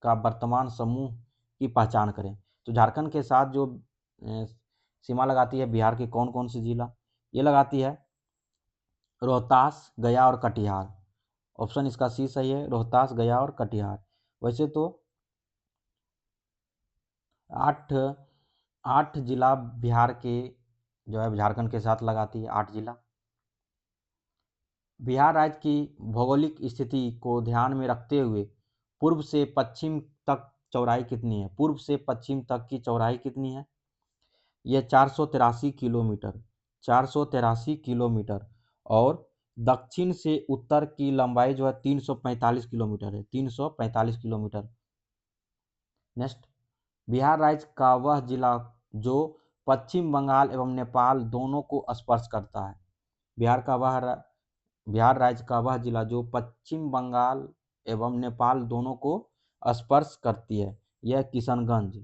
का वर्तमान समूह की पहचान करें। तो झारखंड के साथ जो सीमा लगाती है बिहार के कौन कौन से जिला? ये लगाती है रोहतास, गया और कटिहार, ऑप्शन इसका सी सही है, रोहतास, गया और कटिहार। वैसे तो 8 जिला बिहार के जो है झारखंड के साथ लगाती है, 8 जिला। बिहार राज्य की भौगोलिक स्थिति को ध्यान में रखते हुए पूर्व से पश्चिम तक चौड़ाई कितनी है? पूर्व से पश्चिम तक की चौड़ाई कितनी है? यह 483 किलोमीटर, 483 किलोमीटर, और दक्षिण से उत्तर की लंबाई जो है 345 किलोमीटर है, 345 किलोमीटर। नेक्स्ट, बिहार राज्य का वह जिला जो पश्चिम बंगाल एवं नेपाल दोनों को स्पर्श करता है। बिहार राज्य का वह जिला जो पश्चिम बंगाल एवं नेपाल दोनों को स्पर्श करती है, यह किशनगंज,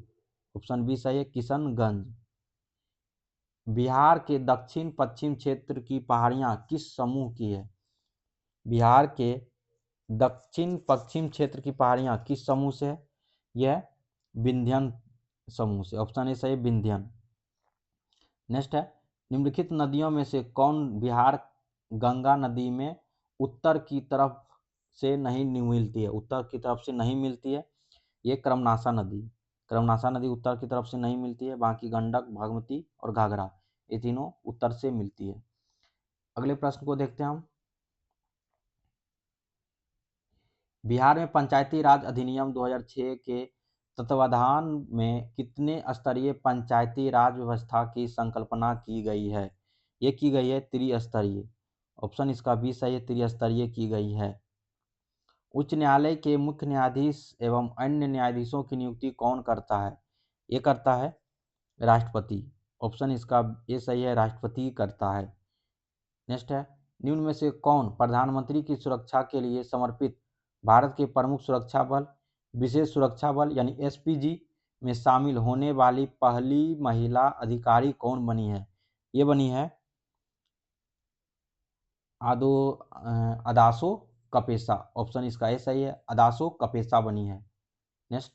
ऑप्शन बी सही है, किशनगंज। बिहार के दक्षिण पश्चिम क्षेत्र की पहाड़ियाँ किस समूह की है? बिहार के दक्षिण पश्चिम क्षेत्र की पहाड़ियाँ किस समूह से है? यह विंध्यन समूह से, ऑप्शन ए सही, विंध्यन। नेक्स्ट है, निम्नलिखित नदियों में से कौन बिहार गंगा नदी में उत्तर की तरफ से नहीं मिलती है? उत्तर की तरफ से नहीं मिलती है, ये कर्मनाशा नदी, कर्मनाशा नदी उत्तर की तरफ से नहीं मिलती है, बाकी गंडक, बागमती और घाघरा ये तीनों उत्तर से मिलती है। अगले प्रश्न को देखते हैं हम। बिहार में पंचायती राज अधिनियम 2006 के तत्वाधान में कितने स्तरीय पंचायती राज व्यवस्था की संकल्पना की गई है? ये की गई है त्रिस्तरीय। ऑप्शन इसका बी सही है, त्रिस्तरीय की गई है। उच्च न्यायालय के मुख्य न्यायाधीश एवं अन्य न्यायाधीशों की नियुक्ति कौन करता है? ये करता है राष्ट्रपति। ऑप्शन इसका ये सही है, राष्ट्रपति करता है। नेक्स्ट है, निम्न में से कौन प्रधानमंत्री की सुरक्षा के लिए समर्पित भारत के प्रमुख सुरक्षा बल विशेष सुरक्षा बल यानी एसपीजी में शामिल होने वाली पहली महिला अधिकारी कौन बनी है? ये बनी है अदासो कपेसा। ऑप्शन इसका ए सही है, अदासो कपेसा बनी है। नेक्स्ट,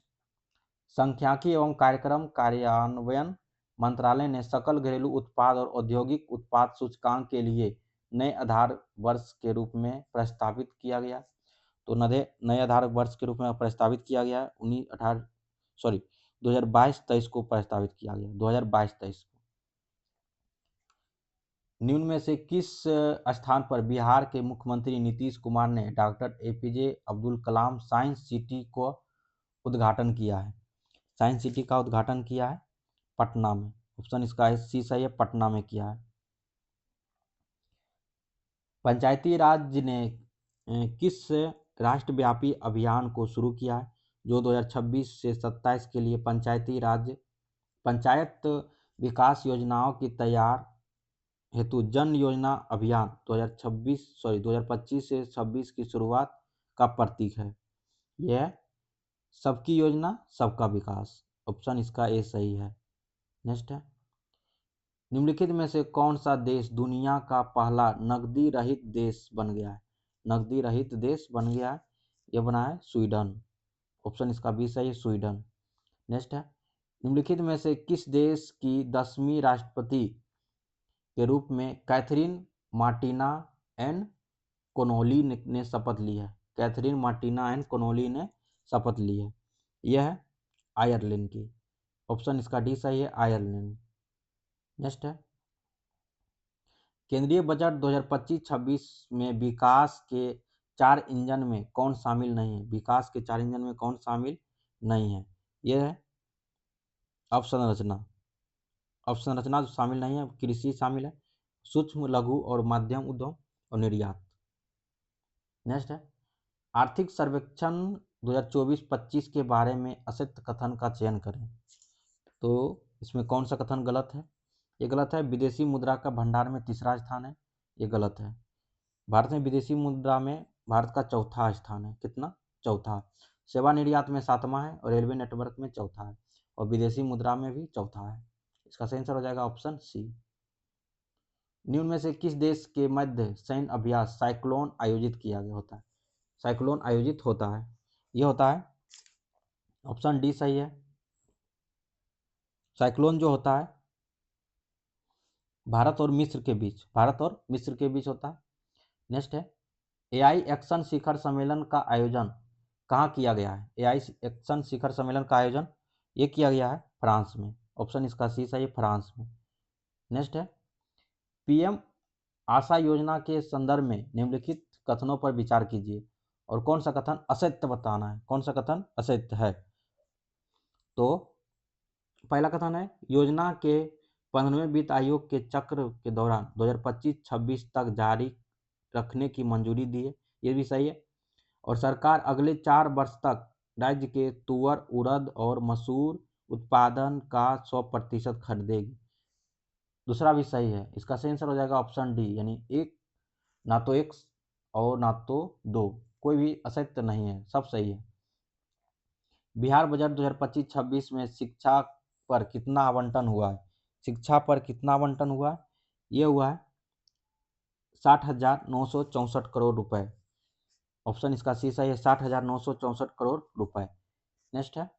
सांख्यिकी एवं कार्यक्रम कार्यान्वयन मंत्रालय ने सकल घरेलू उत्पाद और औद्योगिक उत्पाद सूचकांक के लिए नए आधार वर्ष के रूप में प्रस्तावित किया गया। तो नए आधार वर्ष के रूप में प्रस्तावित किया गया 2022-23 को प्रस्तावित किया गया 2022-23 को। निम्न में से किस स्थान पर बिहार के मुख्यमंत्री नीतीश कुमार ने doctor APJ Abdul Kalam science city को उद्घाटन किया है? साइंस सिटी का उद्घाटन किया है पटना में। ऑप्शन इसका सी सही है, पटना में किया है। पंचायती राज ने किस राष्ट्रव्यापी अभियान को शुरू किया है जो 2026 से 27 के लिए पंचायत विकास योजनाओं की तैयार हेतु जन योजना अभियान 2025 से 26 की शुरुआत का प्रतीक है? यह सबकी योजना सबका विकास। ऑप्शन इसका ए सही है। नेक्स्ट है, निम्नलिखित में से कौन सा देश दुनिया का पहला नकदी रहित देश बन गया है? नकदी रहित देश बन गया है, यह बना है स्वीडन। ऑप्शन इसका बी सही है, स्वीडन। नेक्स्ट है, निम्नलिखित में से किस देश की 10वीं राष्ट्रपति के रूप में कैथरीन मार्टिना एन कोनोली ने शपथ ली है? कैथरीन मार्टिना एन कोनोली ने शपथ ली है, यह है आयरलैंड की। ऑप्शन इसका डी सही है, आयरलैंड। नेक्स्ट है, केंद्रीय बजट 2025-26 में विकास के 4 इंजन में कौन शामिल नहीं है? विकास के 4 इंजन में कौन शामिल नहीं है? यह है अवसंरचना। अवसंरचना जो शामिल नहीं है, कृषि शामिल है, सूक्ष्म लघु और मध्यम उद्यम और निर्यात। नेक्स्ट है, आर्थिक सर्वेक्षण 2024-25 के बारे में असत्य कथन का चयन करें। तो इसमें कौन सा कथन गलत है? ये गलत है, विदेशी मुद्रा का भंडार में तीसरा स्थान है, ये गलत है। भारत में विदेशी मुद्रा में भारत का चौथा स्थान है। कितना? चौथा। सेवा निर्यात में 7वां है और रेलवे नेटवर्क में चौथा है और विदेशी मुद्रा में भी चौथा है। इसका सही आंसर हो जाएगा ऑप्शन सी। निम्न में से किस देश के मध्य सैन्य अभ्यास साइक्लोन आयोजित किया गया होता है? साइक्लोन आयोजित होता है, यह होता है ऑप्शन डी सही है। साइक्लोन जो होता है भारत और मिस्र के बीच होता है। नेक्स्ट है, एआई एक्शन शिखर सम्मेलन का आयोजन कहाँ किया गया है? एआई एक्शन शिखर सम्मेलन का आयोजन ये किया गया है फ्रांस में। ऑप्शन इसका सी सही है, फ्रांस में। नेक्स्ट है, पीएम आशा योजना के संदर्भ में निम्नलिखित कथनों पर विचार कीजिए और कौन सा कथन असत्य बताना है। कौन सा कथन असत्य है? तो पहला कथन है, योजना के 15वें वित्त आयोग के चक्र के दौरान 2025-26 तक जारी रखने की मंजूरी दी है, ये भी सही है। और सरकार अगले 4 वर्ष तक राज्य के तुअर उड़द और मसूर उत्पादन का 100% खरीदेगी, दूसरा भी सही है। इसका सही आंसर हो जाएगा ऑप्शन डी, यानी ना तो एक और ना तो दो, कोई भी असत्य नहीं है, सब सही है। बिहार बजट 2025-26 में शिक्षा पर कितना आवंटन हुआ है? शिक्षा पर कितना आवंटन हुआ है? ये हुआ है 60,964 करोड़ रुपए। ऑप्शन इसका सी सही है, 60,964 करोड़ रुपए। नेक्स्ट है,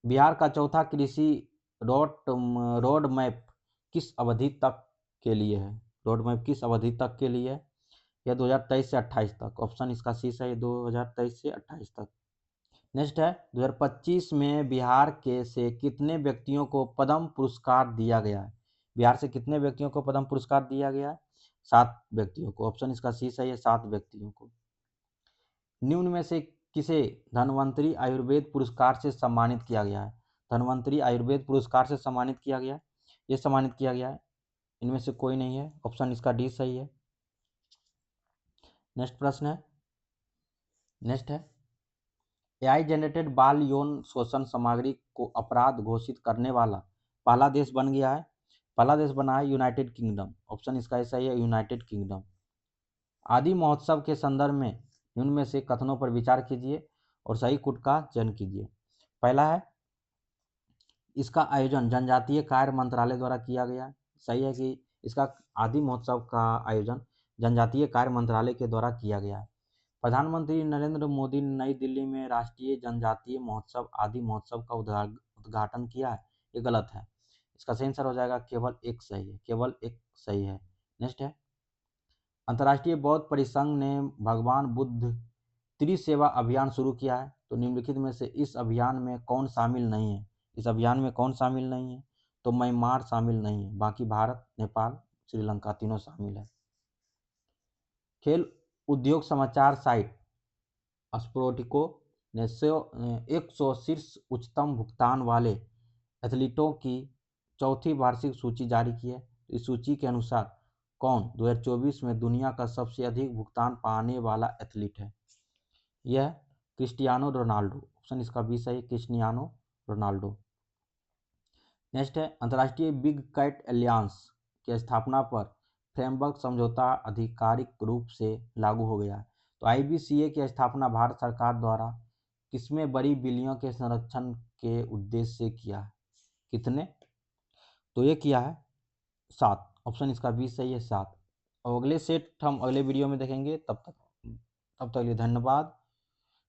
बिहार का चौथा कृषि रोड मैप किस अवधि तक के लिए है? रोड मैप किस अवधि तक के लिए है? यह 2023 से 28 तक। ऑप्शन इसका सी सही है, 2023 से 28 तक। नेक्स्ट है, 2025 में बिहार के से कितने व्यक्तियों को पद्म पुरस्कार दिया गया है? बिहार से कितने व्यक्तियों को पद्म पुरस्कार दिया गया है? 7 व्यक्तियों को। ऑप्शन इसका सी सही है, 7 व्यक्तियों को। निम्न में से किसे धन्वंतरी आयुर्वेद पुरस्कार से सम्मानित किया गया है? धन्वंतरी आयुर्वेद पुरस्कार से सम्मानित किया गया है, ये सम्मानित किया गया है, इनमें से कोई नहीं है, ऑप्शन इसका डी सही है। नेक्स्ट प्रश्न है, नेक्स्ट है एआई जनरेटेड बाल यौन शोषण सामग्री को अपराध घोषित करने वाला पहला देश बन गया है, पहला देश बना है यूनाइटेड किंगडम, ऑप्शन इसका सही है यूनाइटेड किंगडम। आदि महोत्सव के संदर्भ में निम्न में से कथनों पर विचार कीजिए और सही कूट का चयन कीजिए। पहला है इसका आयोजन जनजातीय कार्य मंत्रालय द्वारा किया गया है, सही है कि इसका आदि महोत्सव का आयोजन जनजातीय कार्य मंत्रालय के द्वारा किया गया है। प्रधानमंत्री नरेंद्र मोदी ने नई दिल्ली में राष्ट्रीय जनजातीय महोत्सव आदि महोत्सव का उद्घाटन किया है, ये गलत है, इसका सही आंसर हो जाएगा केवल एक सही है, केवल एक सही है। नेक्स्ट है अंतर्राष्ट्रीय बौद्ध परिसंघ ने भगवान बुद्ध त्रिसेवा अभियान शुरू किया है, तो निम्नलिखित में से इस अभियान में कौन शामिल नहीं है? इस अभियान में कौन शामिल नहीं है? तो म्यांमार शामिल नहीं है, बाकी भारत, नेपाल, श्रीलंका तीनों शामिल है। खेल उद्योग समाचार साइट स्पोर्टिको ने 100 शीर्ष उच्चतम भुगतान वाले एथलीटों की चौथी वार्षिक सूची जारी की है। इस सूची के अनुसार कौन 2024 में दुनिया का सबसे अधिक भुगतान पाने वाला एथलीट है? यह क्रिस्टियानो रोनाल्डो, ऑप्शन इसका बी सही, क्रिस्टियानो रोनाल्डो। नेक्स्ट है अंतर्राष्ट्रीय बिग कैट एलियांस की स्थापना पर फ्रेमवर्क समझौता आधिकारिक रूप से लागू हो गया है, तो आईबीसीए की स्थापना भारत सरकार द्वारा किसमें बड़ी बिल्लियों के संरक्षण के उद्देश्य से किया है? कितने? तो ये किया है 7, ऑप्शन इसका बी सही है 7। और अगले सेट हम अगले वीडियो में देखेंगे, तब तक लिए धन्यवाद।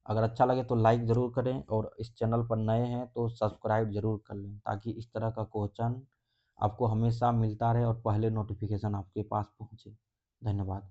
अगर अच्छा लगे तो लाइक ज़रूर करें और इस चैनल पर नए हैं तो सब्सक्राइब ज़रूर कर लें, ताकि इस तरह का क्वेश्चन आपको हमेशा मिलता रहे और पहले नोटिफिकेशन आपके पास पहुँचे। धन्यवाद।